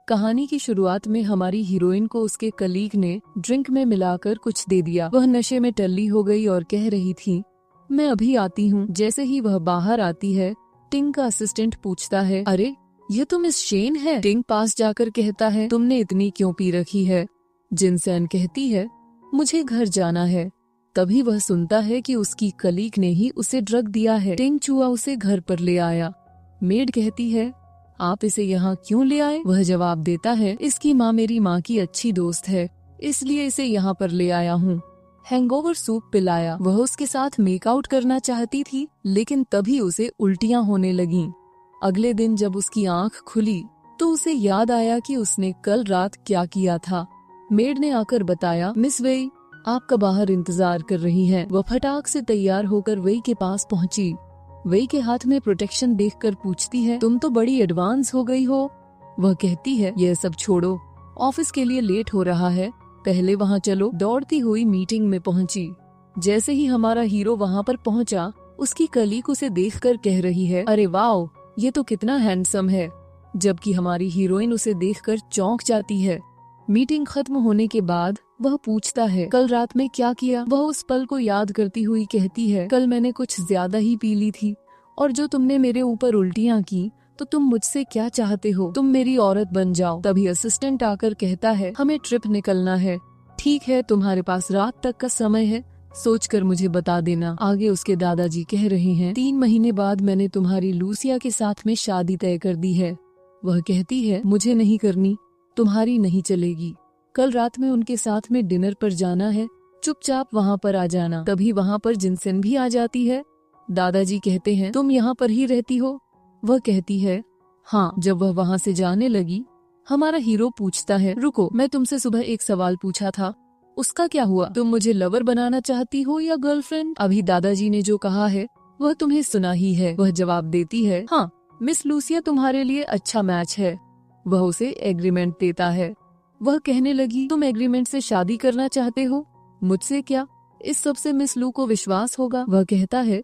कहानी की शुरुआत में हमारी हीरोइन को उसके कलीग ने ड्रिंक में मिलाकर कुछ दे दिया। वह नशे में टल्ली हो गई और कह रही थी, मैं अभी आती हूँ। जैसे ही वह बाहर आती है, टिंग का असिस्टेंट पूछता है, अरे ये तो मिस शेन है। टिंग पास जाकर कहता है, तुमने इतनी क्यों पी रखी है? जिनसेन कहती है, मुझे घर जाना है। तभी वह सुनता है कि उसकी कलीग ने ही उसे ड्रग दिया है। टिंग चूहा उसे घर पर ले आया। मेड कहती है, आप इसे यहाँ क्यों ले आए? वह जवाब देता है, इसकी माँ मेरी माँ की अच्छी दोस्त है, इसलिए इसे यहाँ पर ले आया हूँ। हैंगओवर सूप पिलाया। वह उसके साथ मेकआउट करना चाहती थी, लेकिन तभी उसे उल्टियाँ होने लगीं। अगले दिन जब उसकी आँख खुली तो उसे याद आया कि उसने कल रात क्या किया था। मेड ने आकर बताया, मिस वेई आपका बाहर इंतजार कर रही हैं। वह फटाक से तैयार होकर वेई के पास पहुंची। वेई के हाथ में प्रोटेक्शन देखकर पूछती है, तुम तो बड़ी एडवांस हो गई हो। वह कहती है, यह सब छोड़ो, ऑफिस के लिए लेट हो रहा है, पहले वहाँ चलो। दौड़ती हुई मीटिंग में पहुंची। जैसे ही हमारा हीरो वहाँ पर पहुंचा, उसकी कलीग उसे देखकर कह रही है, अरे वाओ, ये तो कितना हैंडसम है, जबकि हमारी हीरोइन उसे देखकर चौंक जाती है। मीटिंग खत्म होने के बाद वह पूछता है, कल रात में क्या किया? वह उस पल को याद करती हुई कहती है, कल मैंने कुछ ज्यादा ही पी ली थी, और जो तुमने मेरे ऊपर उल्टियाँ की, तो तुम मुझसे क्या चाहते हो? तुम मेरी औरत बन जाओ। तभी असिस्टेंट आकर कहता है, हमें ट्रिप निकलना है। ठीक है, तुम्हारे पास रात तक का समय है, सोचकर मुझे बता देना। आगे उसके दादाजी कह रहे हैं, 3 महीने बाद मैंने तुम्हारी लूसिया के साथ में शादी तय कर दी है। वह कहती है, मुझे नहीं करनी, तुम्हारी नहीं चलेगी। कल रात में उनके साथ में डिनर पर जाना है, चुपचाप वहाँ पर आ जाना। तभी वहाँ पर जिनसेन भी आ जाती है। दादाजी कहते हैं, तुम यहाँ पर ही रहती हो? वह कहती है, हाँ। जब वह वहाँ से जाने लगी, हमारा हीरो पूछता है, रुको, मैं तुमसे सुबह एक सवाल पूछा था, उसका क्या हुआ? तुम मुझे लवर बनाना चाहती हो या गर्लफ्रेंड? अभी दादाजी ने जो कहा है वह तुम्हें सुना ही है। वह जवाब देती है, हाँ, मिस लूसिया तुम्हारे लिए अच्छा मैच है। वह उसे एग्रीमेंट देता है। वह कहने लगी, तुम एग्रीमेंट से शादी करना चाहते हो? मुझसे क्या? इस सब से मिस लू को विश्वास होगा। वह कहता है,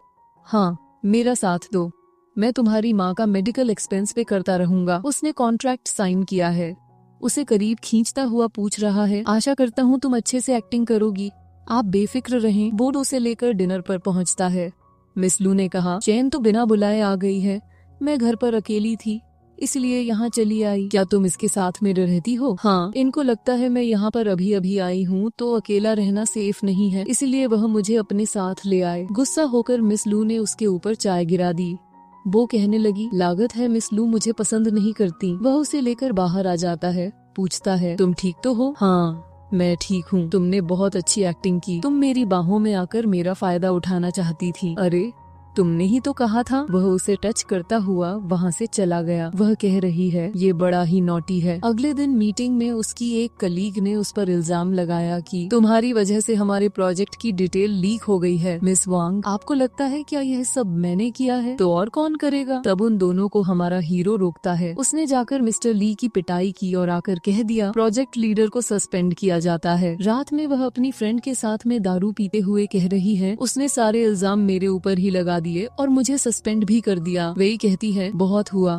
हाँ, मेरा साथ दो, मैं तुम्हारी माँ का मेडिकल एक्सपेंस पे करता रहूंगा। उसने कॉन्ट्रैक्ट साइन किया है। उसे करीब खींचता हुआ पूछ रहा है, आशा करता हूँ तुम अच्छे से एक्टिंग करोगी, आप बेफिक्र रहें। बोर्ड उसे लेकर डिनर पर पहुँचता है। मिस लू ने कहा, चैन तो बिना बुलाए आ गई है, मैं घर पर अकेली थी, इसलिए यहाँ चली आई। क्या तुम इसके साथ में रहती हो? हाँ, इनको लगता है मैं यहाँ पर अभी अभी आई हूँ, तो अकेला रहना सेफ नहीं है, इसलिए वह मुझे अपने साथ ले आए। गुस्सा होकर मिस लू ने उसके ऊपर चाय गिरा दी। वो कहने लगी, लागत है मिस लू मुझे पसंद नहीं करती। वह उसे लेकर बाहर आ जाता है, पूछता है, तुम ठीक तो हो? हाँ, मैं ठीक हूँ, तुमने बहुत अच्छी एक्टिंग की, तुम मेरी बाहों में आकर मेरा फायदा उठाना चाहती थी। अरे तुमने ही तो कहा था। वह उसे टच करता हुआ वहाँ से चला गया। वह कह रही है, ये बड़ा ही नॉटी है। अगले दिन मीटिंग में उसकी एक कलीग ने उस पर इल्जाम लगाया कि तुम्हारी वजह से हमारे प्रोजेक्ट की डिटेल लीक हो गई है। मिस वांग, आपको लगता है क्या यह सब मैंने किया है? तो और कौन करेगा? तब उन दोनों को हमारा हीरो रोकता है। उसने जाकर मिस्टर ली की पिटाई की और आकर कह दिया, प्रोजेक्ट लीडर को सस्पेंड किया जाता है। रात में वह अपनी फ्रेंड के साथ में दारू पीते हुए कह रही है, उसने सारे इल्जाम मेरे ऊपर ही लगा दिए और मुझे सस्पेंड भी कर दिया। वही कहती है, बहुत हुआ,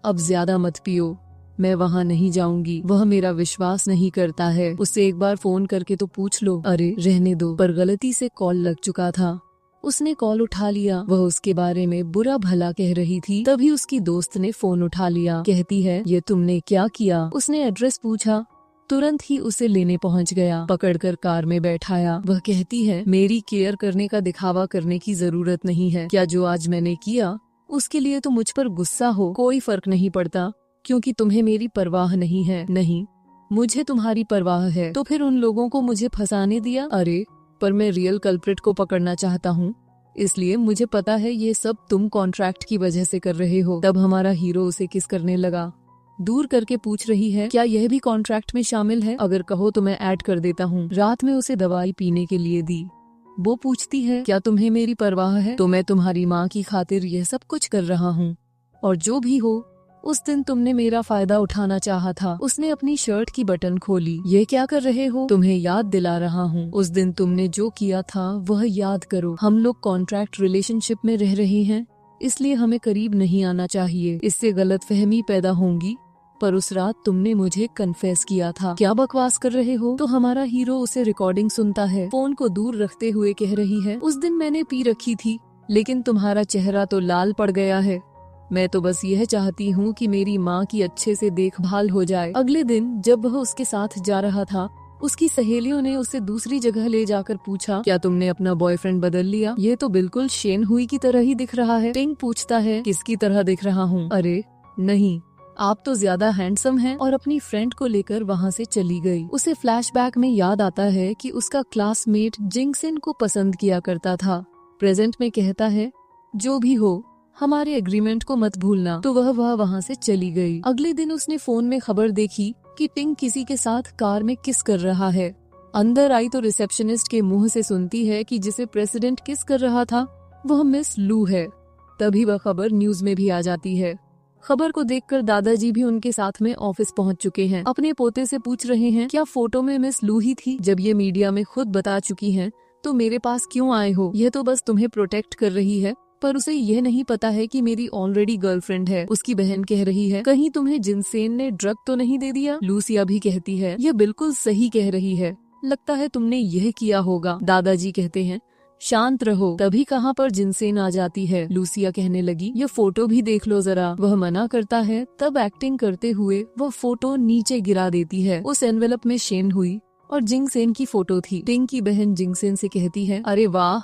अब ज्यादा मत पियो, मैं वहाँ नहीं जाऊंगी। वह मेरा विश्वास नहीं करता है, उससे एक बार फोन करके तो पूछ लो। अरे रहने दो, पर गलती से कॉल लग चुका था। उसने कॉल उठा लिया। वह उसके बारे में बुरा भला कह रही थी, तभी उसकी दोस्त ने फोन उठा लिया। कहती है, ये तुमने क्या किया? उसने एड्रेस पूछा, तुरंत ही उसे लेने पहुंच गया, पकड़कर कार में बैठाया। वह कहती है, मेरी केयर करने का दिखावा करने की जरूरत नहीं है। क्या जो आज मैंने किया उसके लिए तो मुझ पर गुस्सा हो? कोई फर्क नहीं पड़ता, क्योंकि तुम्हें मेरी परवाह नहीं है। नहीं, मुझे तुम्हारी परवाह है। तो फिर उन लोगों को मुझे फंसाने दिया? अरे पर मैं रियल कल्प्रिट को पकड़ना चाहता हूँ, इसलिए मुझे पता है ये सब तुम कॉन्ट्रैक्ट की वजह से कर रहे हो। तब हमारा हीरो उसे किस करने लगा, दूर करके पूछ रही है, क्या यह भी कॉन्ट्रैक्ट में शामिल है? अगर कहो तो मैं ऐड कर देता हूँ। रात में उसे दवाई पीने के लिए दी। वो पूछती है, क्या तुम्हें मेरी परवाह है? तो मैं तुम्हारी माँ की खातिर यह सब कुछ कर रहा हूँ, और जो भी हो, उस दिन तुमने मेरा फायदा उठाना चाहा था। उसने अपनी शर्ट की बटन खोली। ये क्या कर रहे हो? तुम्हें याद दिला रहा हूँ, उस दिन तुमने जो किया था वह याद करो। हम लोग कॉन्ट्रैक्ट रिलेशनशिप में रह रहे हैं, इसलिए हमें करीब नहीं आना चाहिए, इससे गलतफहमी पैदा होंगी। पर उस रात तुमने मुझे कन्फेस किया था। क्या बकवास कर रहे हो? तो हमारा हीरो उसे रिकॉर्डिंग सुनता है, फोन को दूर रखते हुए कह रही है, उस दिन मैंने पी रखी थी, लेकिन तुम्हारा चेहरा तो लाल पड़ गया है। मैं तो बस यह चाहती हूँ कि मेरी माँ की अच्छे से देखभाल हो जाए। अगले दिन जब वह उसके साथ जा रहा था, उसकी सहेलियों ने उसे दूसरी जगह ले जाकर पूछा, क्या तुमने अपना बॉयफ्रेंड बदल लिया? ये तो बिल्कुल शेन हुई की तरह ही दिख रहा है। टिंग पूछता है, किसकी तरह दिख रहा हूँ? अरे नहीं, आप तो ज्यादा हैंडसम हैं। और अपनी फ्रेंड को लेकर वहाँ से चली गई। उसे फ्लैशबैक में याद आता है कि उसका क्लासमेट जिंगसेन को पसंद किया करता था। प्रेजेंट में कहता है, जो भी हो हमारे एग्रीमेंट को मत भूलना। तो वह वहाँ से चली गई। अगले दिन उसने फोन में खबर देखी कि टिंग किसी के साथ कार में किस कर रहा है। अंदर आई तो रिसेप्शनिस्ट के मुंह से सुनती है कि जिसे प्रेसिडेंट किस कर रहा था वह मिस लू है। तभी वह खबर न्यूज में भी आ जाती है। खबर को देखकर दादाजी भी उनके साथ में ऑफिस पहुंच चुके हैं। अपने पोते से पूछ रहे हैं, क्या फोटो में मिस लू ही थी? जब ये मीडिया में खुद बता चुकी हैं, तो मेरे पास क्यों आए हो? यह तो बस तुम्हें प्रोटेक्ट कर रही है, पर उसे यह नहीं पता है कि मेरी ऑलरेडी गर्लफ्रेंड है। उसकी बहन कह रही है, कहीं तुम्हें जिनसेन ने ड्रग तो नहीं दे दिया? लूसिया भी कहती है, यह बिल्कुल सही कह रही है, लगता है तुमने यह किया होगा। दादाजी कहते हैं, शांत रहो। तभी कहाँ पर जिनसेन आ जाती है। लूसिया कहने लगी, ये फोटो भी देख लो जरा। वह मना करता है, तब एक्टिंग करते हुए वह फोटो नीचे गिरा देती है। उस एनवेलप में शेन हुई और जिंगसेन की फोटो थी। टिंग की बहन जिंगसेन से कहती है, अरे वाह,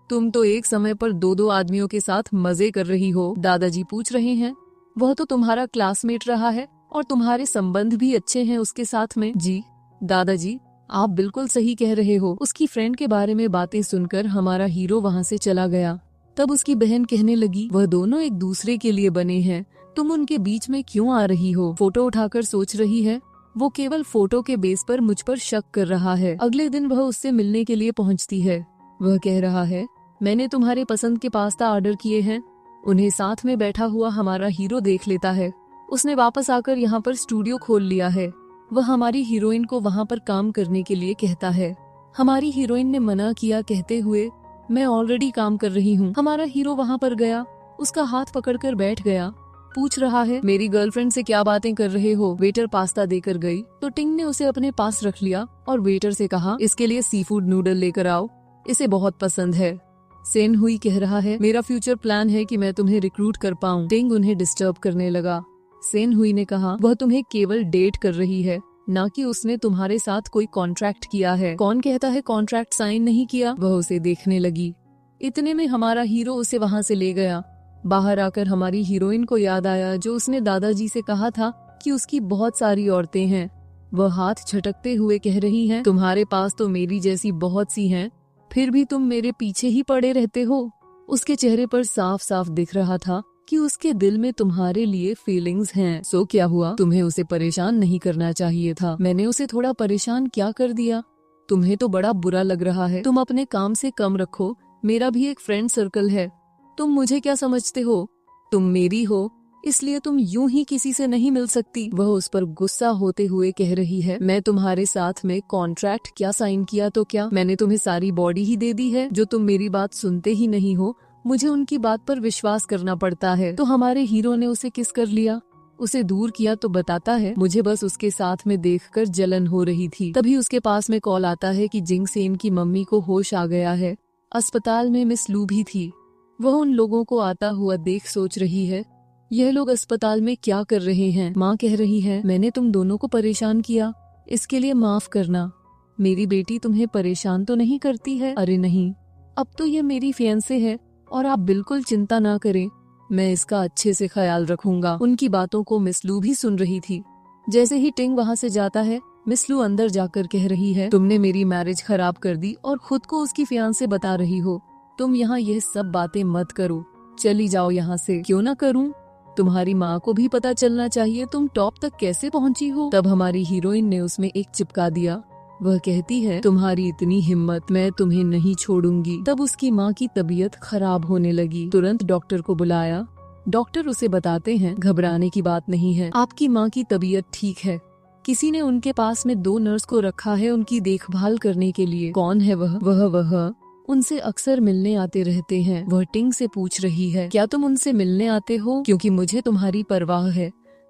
तुम तो एक समय पर दो आदमियों के साथ मजे कर रही हो। दादाजी पूछ रहे हैं, वह तो तुम्हारा क्लासमेट रहा है और तुम्हारे संबंध भी अच्छे हैं उसके साथ में। जी दादाजी, आप बिल्कुल सही कह रहे हो। उसकी फ्रेंड के बारे में बातें सुनकर हमारा हीरो वहाँ से चला गया। तब उसकी बहन कहने लगी, वह दोनों एक दूसरे के लिए बने हैं, तुम उनके बीच में क्यों आ रही हो? फोटो उठाकर सोच रही है, वो केवल फोटो के बेस पर मुझ पर शक कर रहा है। अगले दिन वह उससे मिलने के लिए पहुँचती है। वह कह रहा है, मैंने तुम्हारे पसंद के पास्ता ऑर्डर किए हैं। उन्हें साथ में बैठा हुआ हमारा हीरो देख लेता है। उसने वापस आकर यहाँ पर स्टूडियो खोल लिया है। वह हमारी हीरोइन को वहाँ पर काम करने के लिए कहता है। हमारी हीरोइन ने मना किया, कहते हुए, मैं ऑलरेडी काम कर रही हूँ। हमारा हीरो वहाँ पर गया, उसका हाथ पकड़कर बैठ गया, पूछ रहा है, मेरी गर्लफ्रेंड से क्या बातें कर रहे हो? वेटर पास्ता देकर गई तो टिंग ने उसे अपने पास रख लिया और वेटर से कहा, इसके लिए सी फूड नूडल लेकर आओ, इसे बहुत पसंद है। सेन हुई कह रहा है, मेरा फ्यूचर प्लान है कि मैं तुम्हें रिक्रूट कर पाऊँ। टिंग उन्हें डिस्टर्ब करने लगा। सेन हुई ने कहा, वह तुम्हें केवल डेट कर रही है, ना कि उसने तुम्हारे साथ कोई कॉन्ट्रैक्ट किया है। कौन कहता है कॉन्ट्रैक्ट साइन नहीं किया? वह उसे देखने लगी। इतने में हमारा हीरो उसे वहाँ से ले गया। बाहर आकर हमारी हीरोइन को याद आया जो उसने दादाजी से कहा था कि उसकी बहुत सारी औरतें हैं। वह हाथ झटकते हुए कह रही है, तुम्हारे पास तो मेरी जैसी बहुत सी हैं, फिर भी तुम मेरे पीछे ही पड़े रहते हो। उसके चेहरे पर साफ साफ दिख रहा था कि उसके दिल में तुम्हारे लिए फीलिंग्स हैं। सो क्या हुआ? तुम्हें उसे परेशान नहीं करना चाहिए था। मैंने उसे थोड़ा परेशान क्या कर दिया? तुम्हें तो बड़ा बुरा लग रहा है। तुम अपने काम से कम रखो, मेरा भी एक फ्रेंड सर्कल है। तुम मुझे क्या समझते हो? तुम मेरी हो, इसलिए तुम यूं ही किसी से नहीं मिल सकती। वह उस पर गुस्सा होते हुए कह रही है, मैं तुम्हारे साथ में कॉन्ट्रैक्ट क्या साइन किया तो क्या? मैंने तुम्हें सारी बॉडी ही दे दी है। जो तुम मेरी बात सुनते ही नहीं हो, मुझे उनकी बात पर विश्वास करना पड़ता है। तो हमारे हीरो ने उसे किस कर लिया, उसे दूर किया तो बताता है, मुझे बस उसके साथ में देखकर जलन हो रही थी। तभी उसके पास में कॉल आता है कि जिंगसेन की मम्मी को होश आ गया है। अस्पताल में मिस लू भी थी। वह उन लोगों को आता हुआ देख सोच रही है, यह लोग अस्पताल में क्या कर रहे हैं? माँ कह रही है, मैंने तुम दोनों को परेशान किया, इसके लिए माफ करना। मेरी बेटी तुम्हें परेशान तो नहीं करती है? अरे नहीं, अब तो ये मेरी फियांसे है और आप बिल्कुल चिंता ना करें, मैं इसका अच्छे से ख्याल रखूंगा। उनकी बातों को मिस लू भी सुन रही थी। जैसे ही टिंग वहाँ से जाता है, मिस लू अंदर जाकर कह रही है, तुमने मेरी मैरिज खराब कर दी और खुद को उसकी फियांसे बता रही हो। तुम यहाँ यह सब बातें मत करो, चली जाओ यहाँ से। क्यों ना करूँ? तुम्हारी माँ को भी पता चलना चाहिए तुम टॉप तक कैसे पहुँची हो। तब हमारी हीरोइन ने उसमें एक चिपका दिया। वह कहती है, तुम्हारी इतनी हिम्मत, मैं तुम्हें नहीं छोड़ूंगी। तब उसकी माँ की तबीयत खराब होने लगी। तुरंत डॉक्टर को बुलाया। डॉक्टर उसे बताते हैं, घबराने की बात नहीं है, आपकी माँ की तबीयत ठीक है। किसी ने उनके पास में 2 नर्स को रखा है उनकी देखभाल करने के लिए। कौन है वह उनसे अक्सर मिलने आते रहते हैं। वह टिंग से पूछ रही है, क्या तुम उनसे मिलने आते हो? क्योंकि मुझे तुम्हारी परवाह है।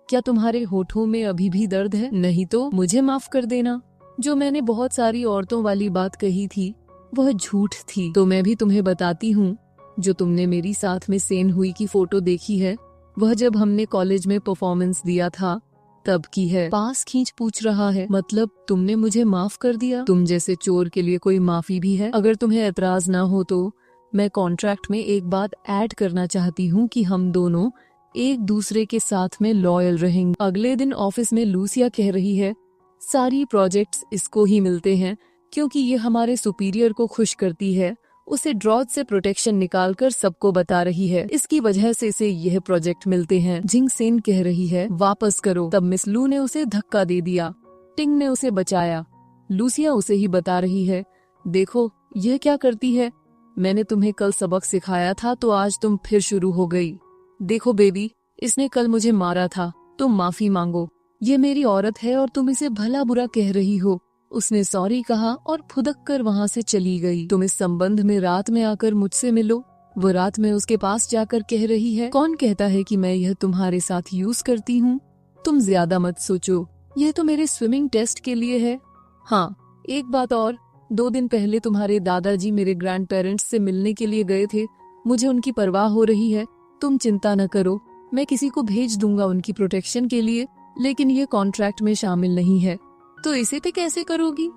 क्या तुम्हारे होठों में अभी भी दर्द है? नहीं तो मुझे माफ कर देना। जो मैंने बहुत सारी औरतों वाली बात कही थी वह झूठ थी। तो मैं भी तुम्हें बताती हूँ, जो तुमने मेरी साथ में सेन हुई की फोटो देखी है वह जब हमने कॉलेज में परफॉर्मेंस दिया था तब की है। पास खींच पूछ रहा है, मतलब तुमने मुझे माफ कर दिया? तुम जैसे चोर के लिए कोई माफी भी है? अगर तुम्हें एतराज ना हो तो मैं कॉन्ट्रैक्ट में एक बात ऐड करना चाहती हूँ कि हम दोनों एक दूसरे के साथ में लॉयल रहेंगे। अगले दिन ऑफिस में लूसिया कह रही है, सारी प्रोजेक्ट्स इसको ही मिलते हैं क्योंकि ये हमारे सुपीरियर को खुश करती है। उसे ड्रॉथ से प्रोटेक्शन निकालकर सबको बता रही है, इसकी वजह से इसे यह प्रोजेक्ट मिलते हैं। जिंग सेन कह रही है, वापस करो। तब मिस लू ने उसे धक्का दे दिया। टिंग ने उसे बचाया। लूसिया उसे ही बता रही है, देखो यह क्या करती है, मैंने तुम्हें कल सबक सिखाया था तो आज तुम फिर शुरू हो गई। देखो बेबी, इसने कल मुझे मारा था, तुम माफी मांगो। ये मेरी औरत है और तुम इसे भला बुरा कह रही हो। उसने सॉरी कहा और फुदक कर वहाँ से चली गई। तुम इस संबंध में रात में आकर मुझसे मिलो। वो रात में उसके पास जाकर कह रही है, कौन कहता है कि मैं यह तुम्हारे साथ यूज करती हूँ? तुम ज्यादा मत सोचो, यह तो मेरे स्विमिंग टेस्ट के लिए है। हाँ, एक बात और, 2 दिन पहले तुम्हारे दादाजी मेरे ग्रैंड पेरेंट्स से मिलने के लिए गए थे। मुझे उनकी परवाह हो रही है। तुम चिंता न करो, मैं किसी को भेज दूंगा उनकी प्रोटेक्शन के लिए, लेकिन ये कॉन्ट्रैक्ट में शामिल नहीं है। तो इसे पे कैसे करोगी?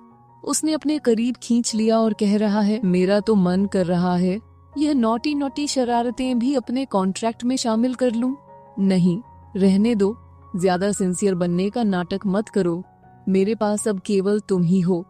उसने अपने करीब खींच लिया और कह रहा है, मेरा तो मन कर रहा है यह नॉटी नॉटी शरारतें भी अपने कॉन्ट्रैक्ट में शामिल कर लूं। नहीं, रहने दो, ज्यादा सिंसियर बनने का नाटक मत करो। मेरे पास अब केवल तुम ही हो।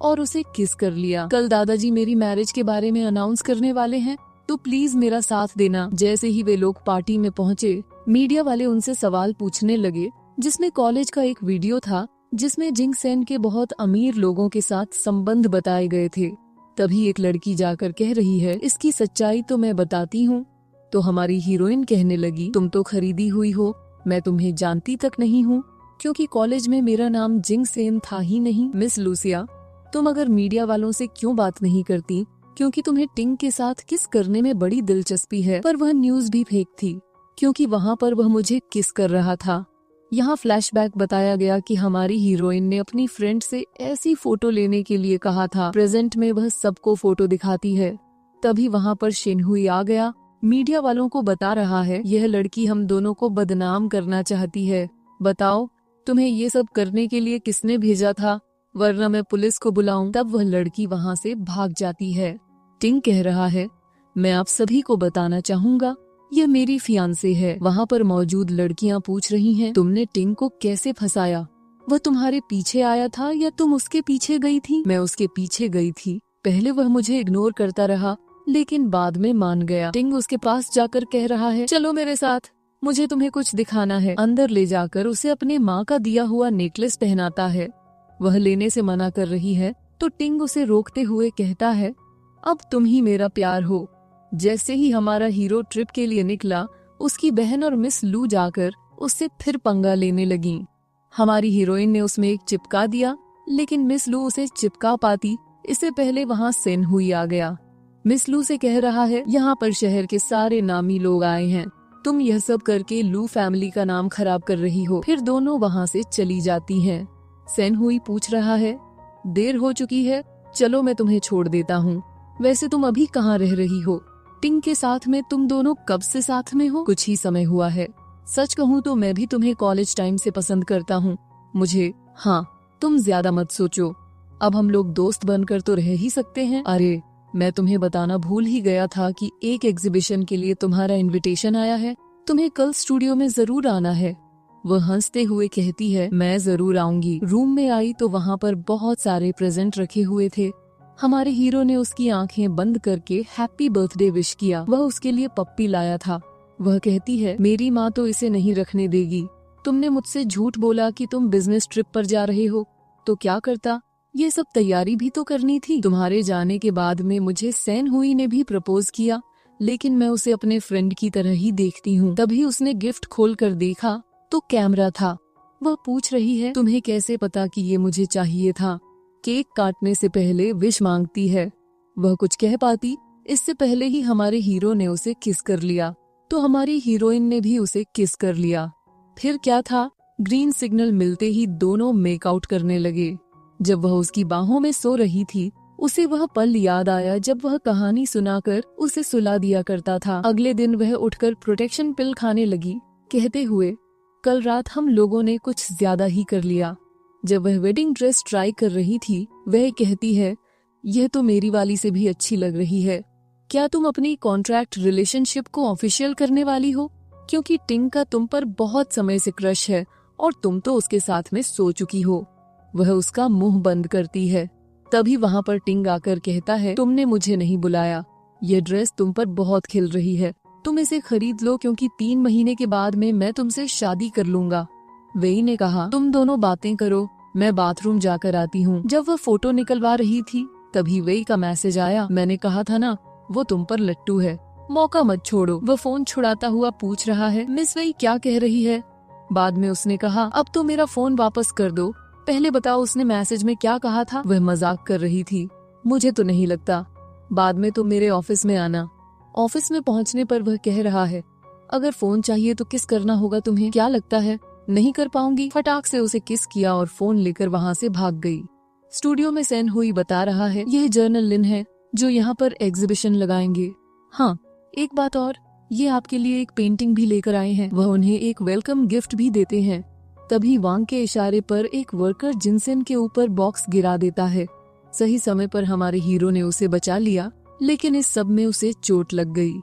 और उसे किस कर लिया। कल दादाजी मेरी मैरिज के बारे में अनाउंस करने वाले हैं, तो प्लीज मेरा साथ देना। जैसे ही वे लोग पार्टी में पहुँचे, मीडिया वाले उनसे सवाल पूछने लगे, जिसमें कॉलेज का एक वीडियो था जिसमें जिंग सेन के बहुत अमीर लोगों के साथ संबंध बताए गए थे। तभी एक लड़की जाकर कह रही है, इसकी सच्चाई तो मैं बताती हूँ। तो हमारी हीरोइन कहने लगी, तुम तो खरीदी हुई हो, मैं तुम्हें जानती तक नहीं हूँ, क्योंकि कॉलेज में मेरा नाम जिंग सेन था ही नहीं। मिस लूसिया, तुम अगर मीडिया वालों से क्यों बात नहीं करती? क्योंकि तुम्हें टिंग के साथ किस करने में बड़ी दिलचस्पी है। पर वह न्यूज भी फेक थी, क्योंकि वहाँ पर वह मुझे किस कर रहा था। यहाँ फ्लैशबैक बताया गया कि हमारी हीरोइन ने अपनी फ्रेंड से ऐसी फोटो लेने के लिए कहा था। प्रेजेंट में वह सबको फोटो दिखाती है। तभी वहाँ पर शिनहुई आ गया, मीडिया वालों को बता रहा है, यह लड़की हम दोनों को बदनाम करना चाहती है। बताओ, तुम्हें ये सब करने के लिए किसने भेजा था, वरना मैं पुलिस को बुलाऊं। तब वह लड़की वहाँ से भाग जाती है। टिंग कह रहा है, मैं आप सभी को बताना चाहूँगा, यह मेरी फियांसे है। वहाँ पर मौजूद लड़कियाँ पूछ रही हैं, तुमने टिंग को कैसे फंसाया? वह तुम्हारे पीछे आया था या तुम उसके पीछे गई थी? मैं उसके पीछे गई थी। पहले वह मुझे इग्नोर करता रहा, लेकिन बाद में मान गया। टिंग उसके पास जाकर कह रहा है, चलो मेरे साथ, मुझे तुम्हें कुछ दिखाना है। अंदर ले जाकर उसे अपने माँ का दिया हुआ नेकलेस पहनाता है। वह लेने से मना कर रही है, तो टिंग उसे रोकते हुए कहता है, अब तुम ही मेरा प्यार हो। जैसे ही हमारा हीरो ट्रिप के लिए निकला, उसकी बहन और मिस लू जाकर उससे फिर पंगा लेने लगी। हमारी हीरोइन ने उसमें एक चिपका दिया, लेकिन मिस लू उसे चिपका पाती इससे पहले वहाँ सेन हुई आ गया। मिस लू से कह रहा है, यहाँ पर शहर के सारे नामी लोग आए हैं, तुम यह सब करके लू फैमिली का नाम खराब कर रही हो। फिर दोनों वहाँ से चली जाती हैं। सेन हुई पूछ रहा है, देर हो चुकी है, चलो मैं तुम्हें छोड़ देता हूँ। वैसे तुम अभी कहाँ रह रही हो? टिंग के साथ में तुम दोनों कब से साथ में हो? कुछ ही समय हुआ है। सच कहूँ तो मैं भी तुम्हें कॉलेज टाइम से पसंद करता हूँ। मुझे, हाँ, तुम ज्यादा मत सोचो, अब हम लोग दोस्त बनकर तो रह ही सकते हैं। अरे, मैं तुम्हें बताना भूल ही गया था कि एक एग्जीबिशन के लिए तुम्हारा इनविटेशन आया है, तुम्हें कल स्टूडियो में जरूर आना है। वह हंसते हुए कहती है, मैं जरूर आऊंगी। रूम में आई तो वहाँ पर बहुत सारे प्रेजेंट रखे हुए थे। हमारे हीरो ने उसकी आंखें बंद करके हैप्पी बर्थडे विश किया। वह उसके लिए पप्पी लाया था। वह कहती है, मेरी माँ तो इसे नहीं रखने देगी। तुमने मुझसे झूठ बोला कि तुम बिजनेस ट्रिप पर जा रहे हो, तो क्या करता? ये सब तैयारी भी तो करनी थी। तुम्हारे जाने के बाद में मुझे सेन हुई ने भी प्रपोज किया, लेकिन मैं उसे अपने फ्रेंड की तरह ही देखती हूँ। तभी उसने गिफ्ट खोल कर देखा तो कैमरा था। वह पूछ रही है, तुम्हें कैसे पता कि ये मुझे चाहिए था? केक काटने से पहले विश मांगती है। वह कुछ कह पाती इससे पहले ही हमारे हीरो ने उसे किस कर लिया, तो हमारी हीरोइन ने भी उसे किस कर लिया। फिर क्या था, ग्रीन सिग्नल मिलते ही दोनों मेकआउट करने लगे। जब वह उसकी बाहों में सो रही थी, उसे वह पल याद आया जब वह कहानी सुनाकर उसे सुला दिया करता था। अगले दिन वह उठकर प्रोटेक्शन पिल खाने लगी, कहते हुए, कल रात हम लोगों ने कुछ ज्यादा ही कर लिया। जब वह वेडिंग ड्रेस ट्राई कर रही थी, वह कहती है, यह तो मेरी वाली से भी अच्छी लग रही है। क्या तुम अपनी कॉन्ट्रैक्ट रिलेशनशिप को ऑफिशियल करने वाली हो? क्योंकि टिंग का तुम पर बहुत समय से क्रश है और तुम तो उसके साथ में सो चुकी हो। वह उसका मुंह बंद करती है। तभी वहाँ पर टिंग आकर कहता है, तुमने मुझे नहीं बुलाया। यह ड्रेस तुम पर बहुत खिल रही है, तुम इसे खरीद लो क्योंकि 3 महीने के बाद में मैं तुमसे शादी कर लूंगा। वेई ने कहा, तुम दोनों बातें करो, मैं बाथरूम जाकर आती हूँ। जब वह फोटो निकलवा रही थी, तभी वेई का मैसेज आया, मैंने कहा था ना, वो तुम पर लट्टू है, मौका मत छोड़ो। वह फोन छुड़ाता हुआ पूछ रहा है, मिस वेई क्या कह रही है? बाद में उसने कहा, अब तो मेरा फोन वापस कर दो, पहले बताओ उसने मैसेज में क्या कहा था? वह मजाक कर रही थी, मुझे तो नहीं लगता। बाद में तुम मेरे ऑफिस में आना। ऑफिस में पहुंचने पर वह कह रहा है, अगर फोन चाहिए तो किस करना होगा तुम्हें? क्या लगता है नहीं कर पाऊंगी? फटाक से उसे किस किया और फोन लेकर वहाँ से भाग गई। स्टूडियो में सेन हुई बता रहा है, यह जर्नल लिन है जो यहाँ पर एग्जीबिशन लगाएंगे। हाँ, एक बात और, ये आपके लिए एक पेंटिंग भी लेकर आए हैं। वह उन्हें एक वेलकम गिफ्ट भी देते हैं। तभी वांग के इशारे पर एक वर्कर जिनसेन के ऊपर बॉक्स गिरा देता है। सही समय पर हमारे हीरो ने उसे बचा लिया, लेकिन इस सब में उसे चोट लग गई।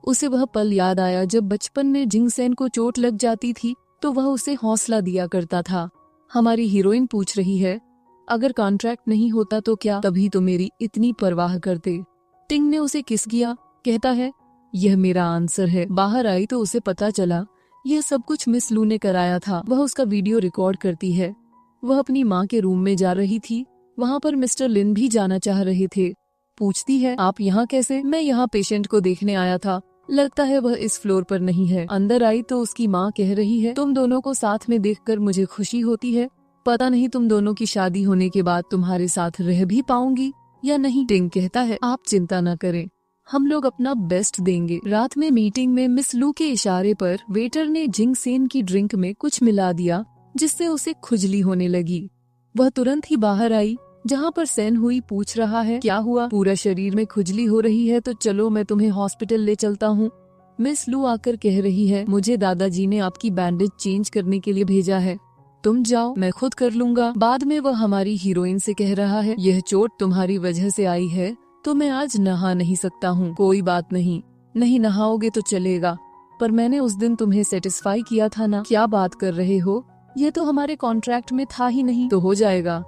उसे वह पल याद आया जब बचपन में जिनसेन को चोट लग जाती थी तो वह उसे हौसला दिया करता था। हमारी हीरोइन पूछ रही है, अगर कॉन्ट्रैक्ट नहीं होता तो क्या तभी तो मेरी इतनी परवाह करते? टिंग ने उसे किस किया, कहता है, यह मेरा आंसर है। बाहर आई तो उसे पता चला यह सब कुछ मिस लू ने कराया था। वह उसका वीडियो रिकॉर्ड करती है। वह अपनी माँ के रूम में जा रही थी, वहाँ पर मिस्टर लिन भी जाना चाह रहे थे। पूछती है, आप यहाँ कैसे? मैं यहाँ पेशेंट को देखने आया था, लगता है वह इस फ्लोर पर नहीं है। अंदर आई तो उसकी माँ कह रही है, तुम दोनों को साथ में देखकर मुझे खुशी होती है, पता नहीं तुम दोनों की शादी होने के बाद तुम्हारे साथ रह भी पाऊंगी या नहीं। टिंग कहता है, आप चिंता न करें, हम लोग अपना बेस्ट देंगे। रात में मीटिंग में मिस लू के इशारे पर वेटर ने जिंगसेन की ड्रिंक में कुछ मिला दिया जिससे उसे खुजली होने लगी। वह तुरंत ही बाहर आई, जहाँ पर सेन हुई पूछ रहा है, क्या हुआ? पूरा शरीर में खुजली हो रही है तो चलो मैं तुम्हें हॉस्पिटल ले चलता हूँ। मिस लू आकर कह रही है, मुझे दादाजी ने आपकी बैंडेज चेंज करने के लिए भेजा है, तुम जाओ, मैं खुद कर लूंगा। बाद में वह हमारी हीरोइन से कह रहा है, यह चोट तुम्हारी वजह से आई है तो मैं आज नहा नहीं सकता हूँ। कोई बात नहीं, नहीं नहाओगे तो चलेगा, पर मैंने उस दिन तुम्हें सेटिस्फाई किया था ना। क्या बात कर रहे हो, यह तो हमारे कॉन्ट्रैक्ट में था ही नहीं। तो हो जाएगा।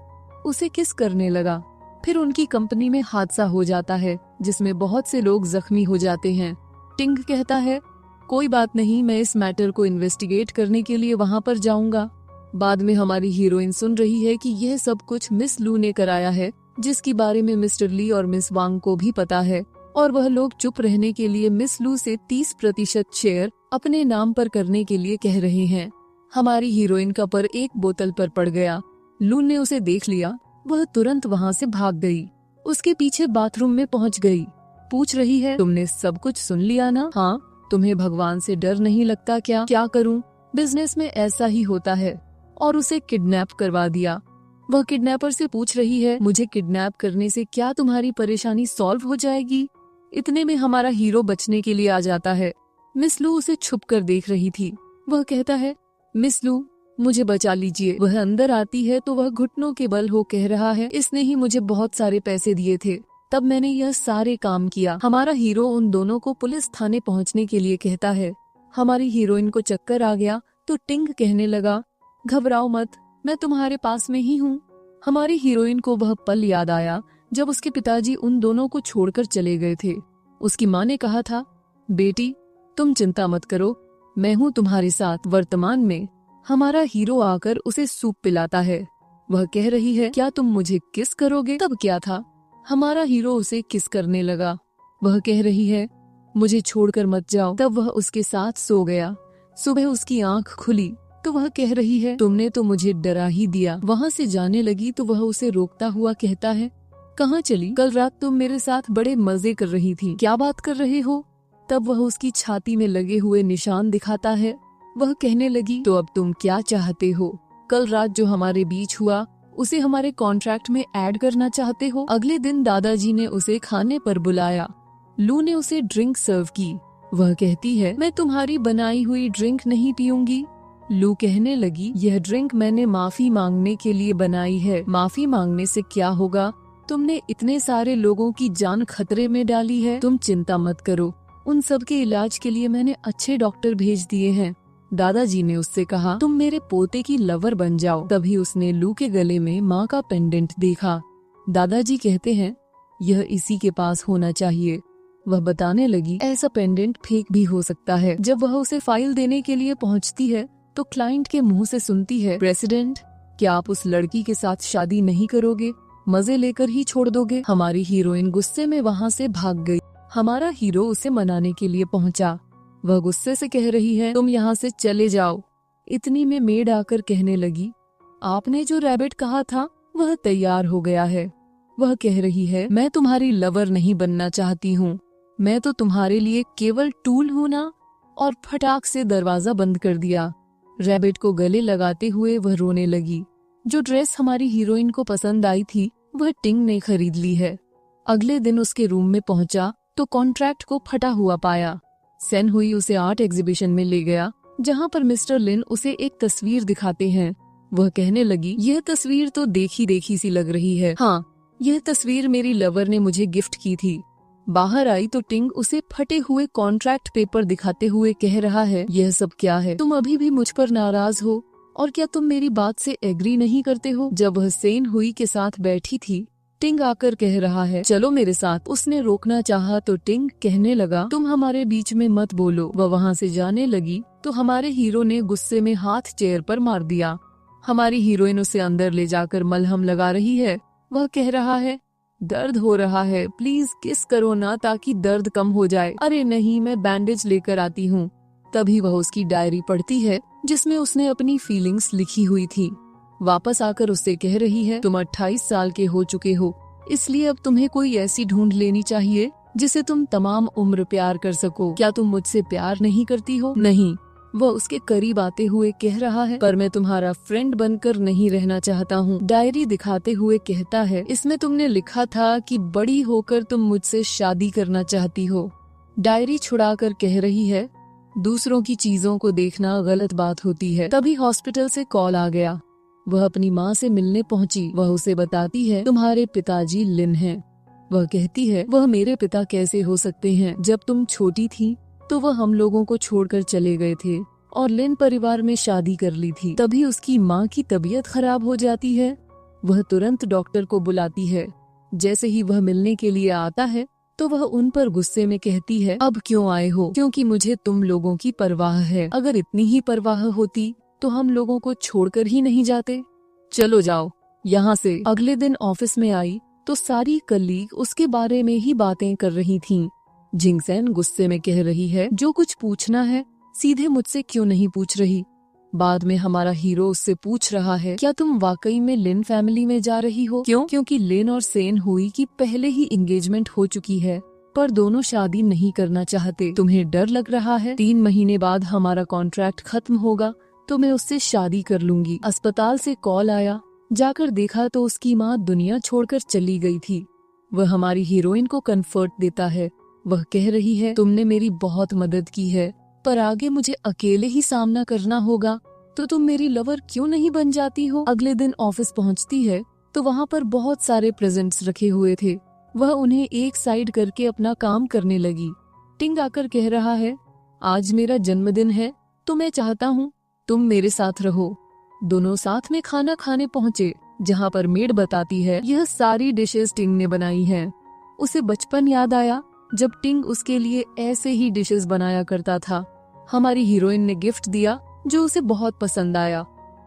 उसे किस करने लगा। फिर उनकी कंपनी में हादसा हो जाता है जिसमें बहुत से लोग जख्मी हो जाते हैं। टिंग कहता है, कोई बात नहीं, मैं इस मैटर को इन्वेस्टिगेट करने के लिए वहाँ पर जाऊंगा। बाद में हमारी हीरोइन सुन रही है कि यह सब कुछ मिस लू ने कराया है, जिसके बारे में मिस्टर ली और मिस वांग को भी पता है, और वह लोग चुप रहने के लिए मिस लू से 30% शेयर अपने नाम पर करने के लिए कह रहे हैं। हमारी हीरोइन का पर एक बोतल पर पड़ गया। लू ने उसे देख लिया, वह तुरंत वहाँ से भाग गई। उसके पीछे बाथरूम में पहुँच गई। पूछ रही है, तुमने सब कुछ सुन लिया ना? हाँ, तुम्हें भगवान से डर नहीं लगता क्या? क्या करूं? बिजनेस में ऐसा ही होता है। और उसे किडनैप करवा दिया। वह किडनैपर से पूछ रही है, मुझे किडनैप करने से क्या तुम्हारी परेशानी सॉल्व हो जाएगी? इतने में हमारा हीरो बचने के लिए आ जाता है। मिस लू उसे छुप कर देख रही थी। वह कहता है, मिस लू मुझे बचा लीजिए। वह अंदर आती है तो वह घुटनों के बल हो कह रहा है, इसने ही मुझे बहुत सारे पैसे दिए थे, तब मैंने यह सारे काम किया। हमारा हीरो उन दोनों को पुलिस थाने पहुंचने के लिए कहता है। हमारी हीरोइन को चक्कर आ गया तो टिंग कहने लगा, घबराओ मत, मैं तुम्हारे पास में ही हूँ। हमारी हीरोइन को वह पल याद आया जब उसके पिताजी उन दोनों को छोड़कर चले गए थे। उसकी माँ ने कहा था, बेटी तुम चिंता मत करो, मैं हूँ तुम्हारे साथ। वर्तमान में हमारा हीरो आकर उसे सूप पिलाता है। वह कह रही है, क्या तुम मुझे किस करोगे? तब क्या था, हमारा हीरो उसे किस करने लगा। वह कह रही है, मुझे छोड़कर मत जाओ। तब वह उसके साथ सो गया। सुबह उसकी आंख खुली तो वह कह रही है, तुमने तो मुझे डरा ही दिया। वहाँ से जाने लगी तो वह उसे रोकता हुआ कहता है, कहाँ चली? कल रात तुम मेरे साथ बड़े मजे कर रही थी, क्या बात कर रहे हो? तब वह उसकी छाती में लगे हुए निशान दिखाता है। वह कहने लगी, तो अब तुम क्या चाहते हो? कल रात जो हमारे बीच हुआ उसे हमारे कॉन्ट्रैक्ट में ऐड करना चाहते हो? अगले दिन दादाजी ने उसे खाने पर बुलाया। लू ने उसे ड्रिंक सर्व की। वह कहती है, मैं तुम्हारी बनाई हुई ड्रिंक नहीं पीऊंगी। लू कहने लगी, यह ड्रिंक मैंने माफी मांगने के लिए बनाई है। माफी मांगने से क्या होगा? तुमने इतने सारे लोगों की जान खतरे में डाली है। तुम चिंता मत करो, उन सब के इलाज के लिए मैंने अच्छे डॉक्टर भेज दिए हैं। दादाजी ने उससे कहा, तुम मेरे पोते की लवर बन जाओ। तभी उसने लू के गले में माँ का पेंडेंट देखा। दादाजी कहते हैं, यह इसी के पास होना चाहिए। वह बताने लगी, ऐसा पेंडेंट फेक भी हो सकता है। जब वह उसे फाइल देने के लिए पहुंचती है तो क्लाइंट के मुंह से सुनती है, प्रेसिडेंट, क्या आप उस लड़की के साथ शादी नहीं करोगे? मजे लेकर ही छोड़ दोगे? हमारी हीरोइन गुस्से में वहाँ से भाग गई। हमारा हीरो उसे मनाने के लिए पहुँचा। वह गुस्से से कह रही है, तुम यहाँ से चले जाओ। इतनी में मेड आकर कहने लगी, आपने जो रैबिट कहा था वह तैयार हो गया है। वह कह रही है, मैं तुम्हारी लवर नहीं बनना चाहती हूँ, मैं तो तुम्हारे लिए केवल टूल हूँ ना। और फटाक से दरवाजा बंद कर दिया। रैबिट को गले लगाते हुए वह रोने लगी। जो ड्रेस हमारी हीरोइन को पसंद आई थी वह टिंग ने खरीद ली है। अगले दिन उसके रूम में पहुंचा तो कॉन्ट्रैक्ट को फटा हुआ पाया। सेन हुई उसे आर्ट एग्जीबिशन में ले गया जहां पर मिस्टर लिन उसे एक तस्वीर दिखाते हैं। वह कहने लगी, यह तस्वीर तो देखी देखी सी लग रही है। हाँ, यह तस्वीर मेरी लवर ने मुझे गिफ्ट की थी। बाहर आई तो टिंग उसे फटे हुए कॉन्ट्रैक्ट पेपर दिखाते हुए कह रहा है, यह सब क्या है? तुम अभी भी मुझ पर नाराज हो और क्या तुम मेरी बात से एग्री नहीं करते हो? जब वह सेन हुई के साथ बैठी थी, टिंग आकर कह रहा है, चलो मेरे साथ। उसने रोकना चाहा तो टिंग कहने लगा, तुम हमारे बीच में मत बोलो। वह वहाँ से जाने लगी तो हमारे हीरो ने गुस्से में हाथ चेयर पर मार दिया। हमारी हीरोइन उसे अंदर ले जाकर मलहम लगा रही है। वह कह रहा है, दर्द हो रहा है, प्लीज किस करो ना ताकि दर्द कम हो जाए। अरे नहीं, मैं बैंडेज लेकर आती हूँ। तभी वह उसकी डायरी पढ़ती है जिसमें उसने अपनी फीलिंग्स लिखी हुई थी। वापस आकर उससे कह रही है, तुम 28 साल के हो चुके हो, इसलिए अब तुम्हें कोई ऐसी ढूंढ लेनी चाहिए जिसे तुम तमाम उम्र प्यार कर सको। क्या तुम मुझसे प्यार नहीं करती हो? नहीं, वह उसके करीब आते हुए कह रहा है, पर मैं तुम्हारा फ्रेंड बनकर नहीं रहना चाहता हूँ। डायरी दिखाते हुए कहता है, इसमें तुमने लिखा था कि बड़ी होकर तुम मुझसे शादी करना चाहती हो। डायरी छुड़ाकर कह रही है, दूसरों की चीजों को देखना गलत बात होती है। तभी हॉस्पिटल से कॉल आ गया। वह अपनी माँ से मिलने पहुँची। वह उसे बताती है, तुम्हारे पिताजी लिन हैं। वह कहती है, वह मेरे पिता कैसे हो सकते हैं? जब तुम छोटी थी तो वह हम लोगों को छोड़कर चले गए थे और लिन परिवार में शादी कर ली थी। तभी उसकी माँ की तबीयत खराब हो जाती है। वह तुरंत डॉक्टर को बुलाती है। जैसे ही वह मिलने के लिए आता है तो वह उन पर गुस्से में कहती है, अब क्यों आए हो? क्योंकि मुझे तुम लोगों की परवाह है। अगर इतनी ही परवाह होती तो हम लोगों को छोड़कर ही नहीं जाते। चलो जाओ यहाँ से। अगले दिन ऑफिस में आई तो सारी कलीग उसके बारे में ही बातें कर रही थीं। जिंगसेन गुस्से में कह रही है, जो कुछ पूछना है सीधे मुझसे क्यों नहीं पूछ रही? बाद में हमारा हीरो उससे पूछ रहा है, क्या तुम वाकई में लिन फैमिली में जा रही हो? क्यों? क्योंकि लिन और सेन हुई की पहले ही एंगेजमेंट हो चुकी है, पर दोनों शादी नहीं करना चाहते। तुम्हें डर लग रहा है? 3 महीने बाद हमारा कॉन्ट्रैक्ट खत्म होगा तो मैं उससे शादी कर लूंगी। अस्पताल से कॉल आया। जाकर देखा तो उसकी माँ दुनिया छोड़कर चली गई थी। वह हमारी हीरोइन को कंफर्ट देता है। वह कह रही है, तुमने मेरी बहुत मदद की है, पर आगे मुझे अकेले ही सामना करना होगा, तो तुम मेरी लवर क्यों नहीं बन जाती हो? अगले दिन ऑफिस पहुंचती है तो वहाँ पर बहुत सारे प्रेजेंट्स रखे हुए थे। वह उन्हें एक साइड करके अपना काम करने लगी। टिंग आकर कह रहा है, आज मेरा जन्मदिन है तो मैं चाहता हूँ तुम मेरे साथ रहो। दोनों साथ में खाना खाने पहुँचे, जहाँ पर मेड बताती है, यह सारी डिशेस टिंग ने बनाई हैं। उसे बचपन याद आया जब टिंग उसके लिए ऐसे ही डिशेस बनाया करता था। हमारी हीरोइन ने गिफ्ट दिया जो उसे बहुत पसंद आया।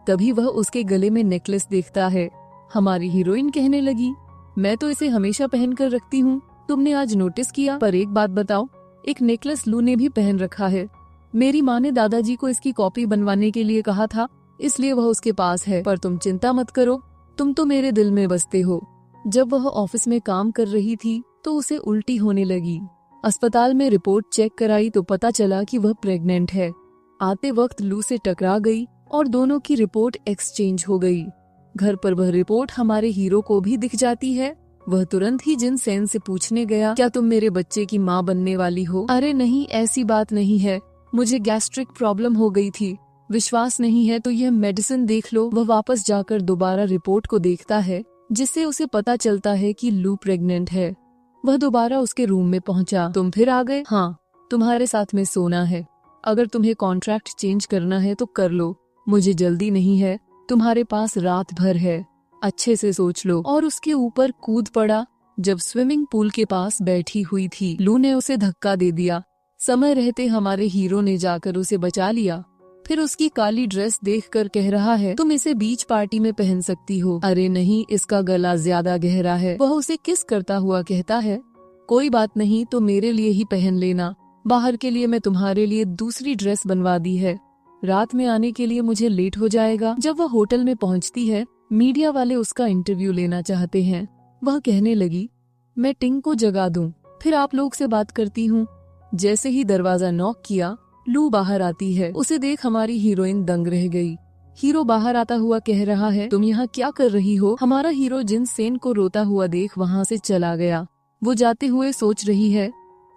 तभी वह उसके गले में नेकलेस देखता है। हमारी हीरोइन कहने लगी, मैं तो इसे हमेशा पहन कर रखती हूँ, तुमने आज नोटिस किया? पर एक बात बताओ, एक नेकलेस लू ने भी पहन रखा है। मेरी माँ ने दादाजी को इसकी कॉपी बनवाने के लिए कहा था, इसलिए वह उसके पास है। पर तुम चिंता मत करो, तुम तो मेरे दिल में बसते हो। जब वह ऑफिस में काम कर रही थी तो उसे उल्टी होने लगी। अस्पताल में रिपोर्ट चेक कराई तो पता चला कि वह प्रेग्नेंट है। आते वक्त लू से टकरा गई और दोनों की रिपोर्ट एक्सचेंज हो गई। घर पर वह रिपोर्ट हमारे हीरो को भी दिख जाती है। वह तुरंत ही जिन सेन से पूछने गया, क्या तुम मेरे बच्चे की माँ बनने वाली हो? अरे नहीं, ऐसी बात नहीं है, मुझे गैस्ट्रिक प्रॉब्लम हो गई थी। विश्वास नहीं है तो यह मेडिसिन देख लो। वह वापस जाकर दोबारा रिपोर्ट को देखता है, जिससे उसे पता चलता है कि लू प्रेग्नेंट है। वह दोबारा उसके रूम में पहुंचा। तुम फिर आ गए? हाँ, तुम्हारे साथ में सोना है। अगर तुम्हें कॉन्ट्रैक्ट चेंज करना है तो कर लो, मुझे जल्दी नहीं है, तुम्हारे पास रात भर है, अच्छे से सोच लो। और उसके ऊपर कूद पड़ा। जब स्विमिंग पूल के पास बैठी हुई थी, लू ने उसे धक्का दे दिया। समय रहते हमारे हीरो ने जाकर उसे बचा लिया। फिर उसकी काली ड्रेस देखकर कह रहा है, तुम इसे बीच पार्टी में पहन सकती हो। अरे नहीं, इसका गला ज्यादा गहरा है। वह उसे किस करता हुआ कहता है, कोई बात नहीं, तो मेरे लिए ही पहन लेना। बाहर के लिए मैं तुम्हारे लिए दूसरी ड्रेस बनवा दी है। रात में आने के लिए मुझे लेट हो जाएगा। जब वह होटल में पहुंचती है, मीडिया वाले उसका इंटरव्यू लेना चाहते हैं। वह कहने लगी, मैं टिंग को जगा दूं, फिर आप लोग से बात करती हूँ। जैसे ही दरवाजा नॉक किया, लू बाहर आती है। उसे देख हमारी हीरोइन दंग रह गई। हीरो बाहर आता हुआ कह रहा है, तुम यहाँ क्या कर रही हो? हमारा हीरो जिन सेन को रोता हुआ देख वहाँ से चला गया। वो जाते हुए सोच रही है,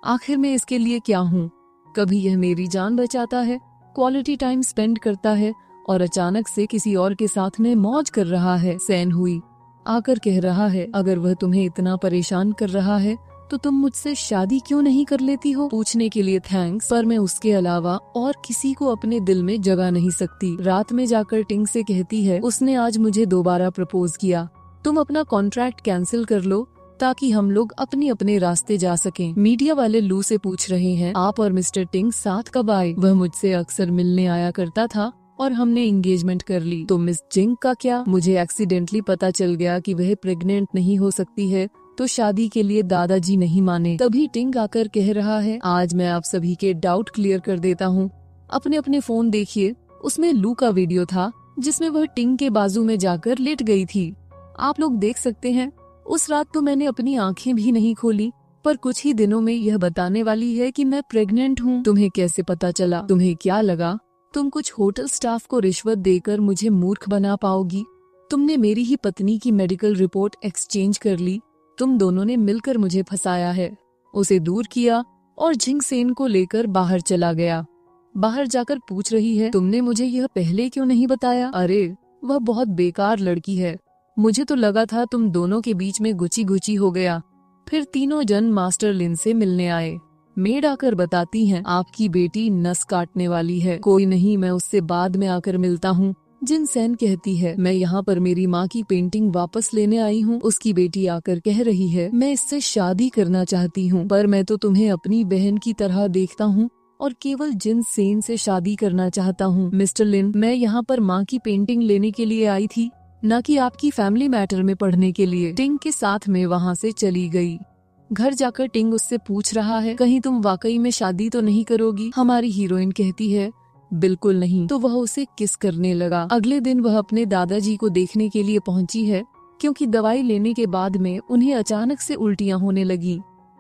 आखिर मैं इसके लिए क्या हूँ? कभी यह मेरी जान बचाता है, क्वालिटी टाइम स्पेंड करता है, और अचानक से किसी और के साथ में मौज कर रहा है। सेन हुई आकर कह रहा है, अगर वह तुम्हें इतना परेशान कर रहा है तो तुम मुझसे शादी क्यों नहीं कर लेती हो? पूछने के लिए थैंक्स, पर मैं उसके अलावा और किसी को अपने दिल में जगा नहीं सकती। रात में जाकर टिंग से कहती है, उसने आज मुझे दोबारा प्रपोज किया, तुम अपना कॉन्ट्रैक्ट कैंसिल कर लो ताकि हम लोग अपने अपने रास्ते जा सकें। मीडिया वाले लू से पूछ रहे हैं, आप और मिस्टर टिंग साथ कब आए? वह मुझसे अक्सर मिलने आया करता था और हमने एंगेजमेंट कर ली। तो मिस जिंग का क्या? मुझे एक्सीडेंटली पता चल गया कि वह प्रेग्नेंट नहीं हो सकती है, तो शादी के लिए दादाजी नहीं माने। तभी टिंग आकर कह रहा है, आज मैं आप सभी के डाउट क्लियर कर देता हूँ। अपने अपने फोन देखिए, उसमें लू का वीडियो था जिसमें वह टिंग के बाजू में जाकर लेट गई थी। आप लोग देख सकते हैं। उस रात तो मैंने अपनी आंखें भी नहीं खोली, पर कुछ ही दिनों में यह बताने वाली है कि मैं प्रेग्नेंट हूँ। तुम्हें कैसे पता चला? तुम्हें क्या लगा तुम कुछ होटल स्टाफ को रिश्वत देकर मुझे मूर्ख बना पाओगी? तुमने मेरी ही पत्नी की मेडिकल रिपोर्ट एक्सचेंज कर ली। तुम दोनों ने मिलकर मुझे फंसाया है। उसे दूर किया और जिंग सेन को लेकर बाहर चला गया। बाहर जाकर पूछ रही है, तुमने मुझे यह पहले क्यों नहीं बताया? अरे वह बहुत बेकार लड़की है, मुझे तो लगा था तुम दोनों के बीच में गुची गुची हो गया। फिर तीनों जन मास्टर लिन से मिलने आए। मेड आकर बताती हैं, आपकी बेटी नस काटने वाली है। कोई नहीं, मैं उससे बाद में आकर मिलता हूँ। जिन सेन कहती है, मैं यहाँ पर मेरी माँ की पेंटिंग वापस लेने आई हूँ। उसकी बेटी आकर कह रही है, मैं इससे शादी करना चाहती हूँ, पर मैं तो तुम्हें अपनी बहन की तरह देखता हूँ और केवल जिन सेन से शादी करना चाहता हूँ। मिस्टर लिन, मैं यहाँ पर माँ की पेंटिंग लेने के लिए आई थी, न कि आपकी फैमिली मैटर में पढ़ने के लिए। टिंग के साथ में वहाँ से चली गई। घर जाकर टिंग उससे पूछ रहा है, कहीं तुम वाकई में शादी तो नहीं करोगी? हमारी हीरोइन कहती है, बिल्कुल नहीं। तो वह उसे किस करने लगा। अगले दिन वह अपने दादाजी को देखने के लिए पहुंची है, क्योंकि दवाई लेने के बाद में उन्हें अचानक से उल्टियां होने लगी।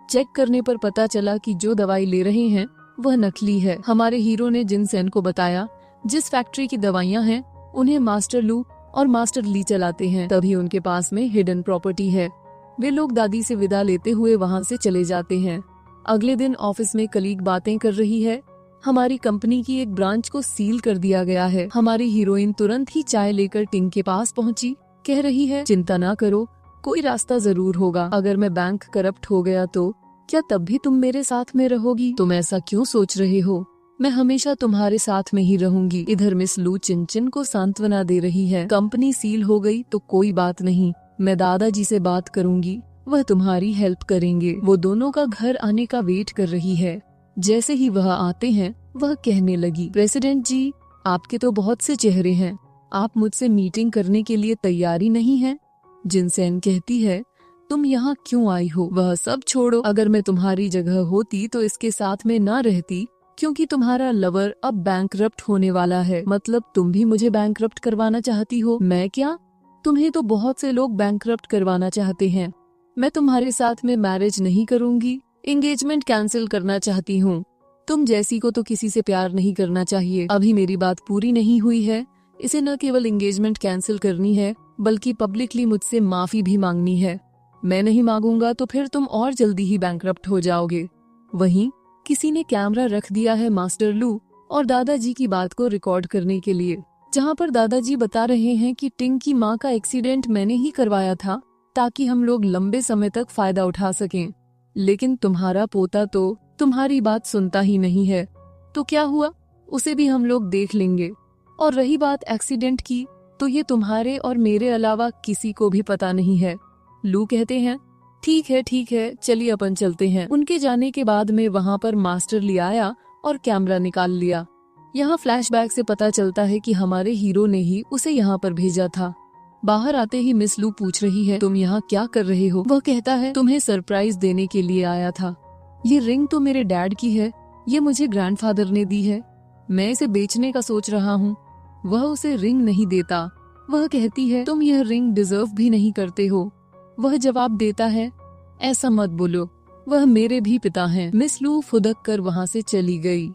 चेक करने पर पता चला कि जो दवाई ले रहे हैं वह नकली है। हमारे हीरो ने जिन सेन को बताया, जिस फैक्ट्री की दवाइयाँ हैं उन्हें मास्टर लू और मास्टर ली चलाते हैं। तभी उनके पास में हिडन प्रॉपर्टी है। वे लोग दादी से विदा लेते हुए वहाँ से चले जाते हैं। अगले दिन ऑफिस में कलीग बातें कर रही है, हमारी कंपनी की एक ब्रांच को सील कर दिया गया है। हमारी हीरोइन तुरंत ही चाय लेकर टिंग के पास पहुंची। कह रही है, चिंता ना करो, कोई रास्ता जरूर होगा। अगर मैं बैंक करप्ट हो गया तो क्या तब भी तुम मेरे साथ में रहोगी? तुम ऐसा क्यों सोच रहे हो? मैं हमेशा तुम्हारे साथ में ही रहूंगी। इधर मिस लू चिन को सांत्वना दे रही है, कंपनी सील हो गई तो कोई बात नहीं, मैं दादाजी से बात करूंगी, वह तुम्हारी हेल्प करेंगे। वो दोनों का घर आने का वेट कर रही है। जैसे ही वह आते हैं, वह कहने लगी, प्रेसिडेंट जी, आपके तो बहुत से चेहरे हैं, आप मुझसे मीटिंग करने के लिए तैयारी नहीं है? जिनसेन कहती है, तुम यहाँ क्यों आई हो? वह सब छोड़ो, अगर मैं तुम्हारी जगह होती तो इसके साथ में ना रहती, क्योंकि तुम्हारा लवर अब बैंकरप्ट होने वाला है। मतलब तुम भी मुझे बैंकरप्ट करवाना चाहती हो? मैं क्या, तुम्हें तो बहुत से लोग बैंकरप्ट करवाना चाहते हैं। मैं तुम्हारे साथ में मैरिज नहीं करूंगी, एंगेजमेंट कैंसिल करना चाहती हूँ। तुम जैसी को तो किसी से प्यार नहीं करना चाहिए। अभी मेरी बात पूरी नहीं हुई है। इसे न केवल एंगेजमेंट कैंसिल करनी है बल्कि पब्लिकली मुझसे माफी भी मांगनी है। मैं नहीं मांगूंगा तो फिर तुम और जल्दी ही बैंकरप्ट हो जाओगे। वहीं किसी ने कैमरा रख दिया है मास्टर लू और दादाजी की बात को रिकॉर्ड करने के लिए, जहां पर दादाजी बता रहे हैं कि टिंग की माँ का एक्सीडेंट मैंने ही करवाया था ताकि हम लोग लंबे समय तक फायदा उठा सकें। लेकिन तुम्हारा पोता तो तुम्हारी बात सुनता ही नहीं है। तो क्या हुआ, उसे भी हम लोग देख लेंगे। और रही बात एक्सीडेंट की, तो ये तुम्हारे और मेरे अलावा किसी को भी पता नहीं है। लू कहते हैं ठीक है चलिए अपन चलते हैं। उनके जाने के बाद में वहाँ पर मास्टर ले आया और कैमरा निकाल लिया। यहाँ फ्लैशबैक से पता चलता है कि हमारे हीरो ने ही उसे यहाँ पर भेजा था। बाहर आते ही मिस लू पूछ रही है तुम यहाँ क्या कर रहे हो। वह कहता है तुम्हें सरप्राइज देने के लिए आया था। ये रिंग तो मेरे डैड की है, ये मुझे ग्रैंडफादर ने दी है। मैं इसे बेचने का सोच रहा हूँ। वह उसे रिंग नहीं देता। वह कहती है तुम यह रिंग डिजर्व भी नहीं करते हो। वह जवाब देता है ऐसा मत बोलो, वह मेरे भी पिता हैं। मिस लू फुदक कर वहाँ से चली गई।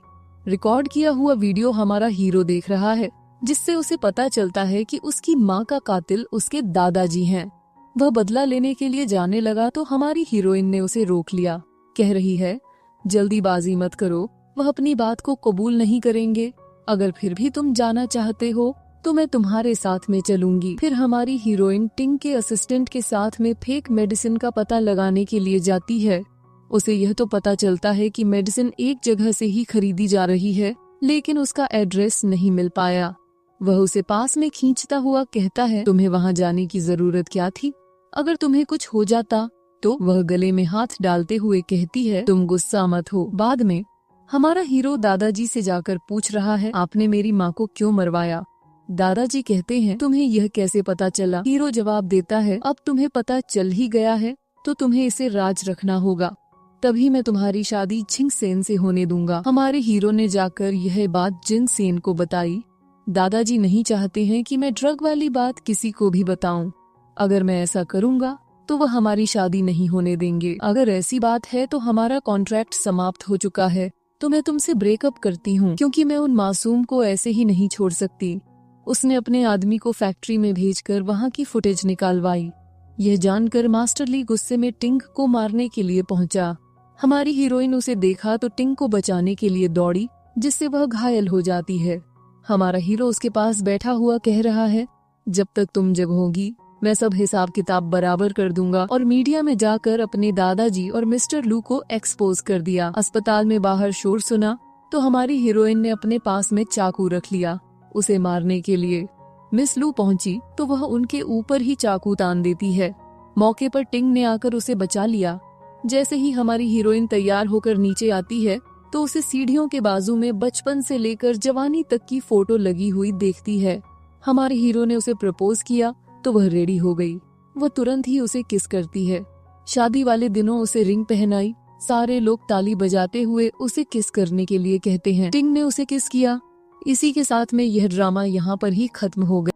रिकॉर्ड किया हुआ वीडियो हमारा हीरो देख रहा है, जिससे उसे पता चलता है कि उसकी माँ का कातिल उसके दादाजी हैं। वह बदला लेने के लिए जाने लगा तो हमारी हीरोइन ने उसे रोक लिया। कह रही है जल्दीबाजी मत करो, वह अपनी बात को कबूल नहीं करेंगे। अगर फिर भी तुम जाना चाहते हो तो मैं तुम्हारे साथ में चलूंगी। फिर हमारी हीरोइन टिंग के असिस्टेंट के साथ में फेक मेडिसिन का पता लगाने के लिए जाती है। उसे यह तो पता चलता है कि मेडिसिन एक जगह से ही खरीदी जा रही है, लेकिन उसका एड्रेस नहीं मिल पाया। वह उसे पास में खींचता हुआ कहता है तुम्हें वहाँ जाने की जरूरत क्या थी, अगर तुम्हें कुछ हो जाता तो। वह गले में हाथ डालते हुए कहती है तुम गुस्सा मत हो। बाद में हमारा हीरो दादाजी से जाकर पूछ रहा है आपने मेरी माँ को क्यों मरवाया। दादाजी कहते हैं तुम्हें यह कैसे पता चला। हीरो जवाब देता है अब तुम्हें पता चल ही गया है तो तुम्हें इसे राज रखना होगा, तभी मैं तुम्हारी शादी जिन सेन से होने दूंगा। हमारे हीरो ने जाकर यह बात जिन सेन को बताई। दादाजी नहीं चाहते हैं कि मैं ड्रग वाली बात किसी को भी बताऊं। अगर मैं ऐसा करूंगा तो वह हमारी शादी नहीं होने देंगे। अगर ऐसी बात है तो हमारा कॉन्ट्रैक्ट समाप्त हो चुका है, तो मैं तुमसे ब्रेकअप करती हूँ, क्योंकि मैं उन मासूम को ऐसे ही नहीं छोड़ सकती। उसने अपने आदमी को फैक्ट्री में भेजकर वहाँ की फुटेज निकालवाई। यह जानकर मास्टर ली गुस्से में टिंग को मारने के लिए पहुंचा। हमारी हीरोइन उसे देखा तो टिंग को बचाने के लिए दौड़ी, जिससे वह घायल हो जाती है। हमारा हीरो उसके पास बैठा हुआ कह रहा है जब तक तुम जगोगी मैं सब हिसाब किताब बराबर कर दूंगा। और मीडिया में जाकर अपने दादाजी और मिस्टर लू को एक्सपोज कर दिया। अस्पताल में बाहर शोर सुना तो हमारी हीरोइन ने अपने पास में चाकू रख लिया उसे मारने के लिए। मिस लू पहुंची तो वह उनके ऊपर ही चाकू तान देती है। मौके पर टिंग ने आकर उसे बचा लिया। जैसे ही हमारी हीरोइन तैयार होकर नीचे आती है तो उसे सीढ़ियों के बाजू में बचपन से लेकर जवानी तक की फोटो लगी हुई देखती है। हमारे हीरो ने उसे प्रपोज किया तो वह रेडी हो गई। वह तुरंत ही उसे किस करती है। शादी वाले दिनों उसे रिंग पहनाई। सारे लोग ताली बजाते हुए उसे किस करने के लिए कहते हैं। टिंग ने उसे किस किया। इसी के साथ में यह ड्रामा यहाँ पर ही खत्म हो गया।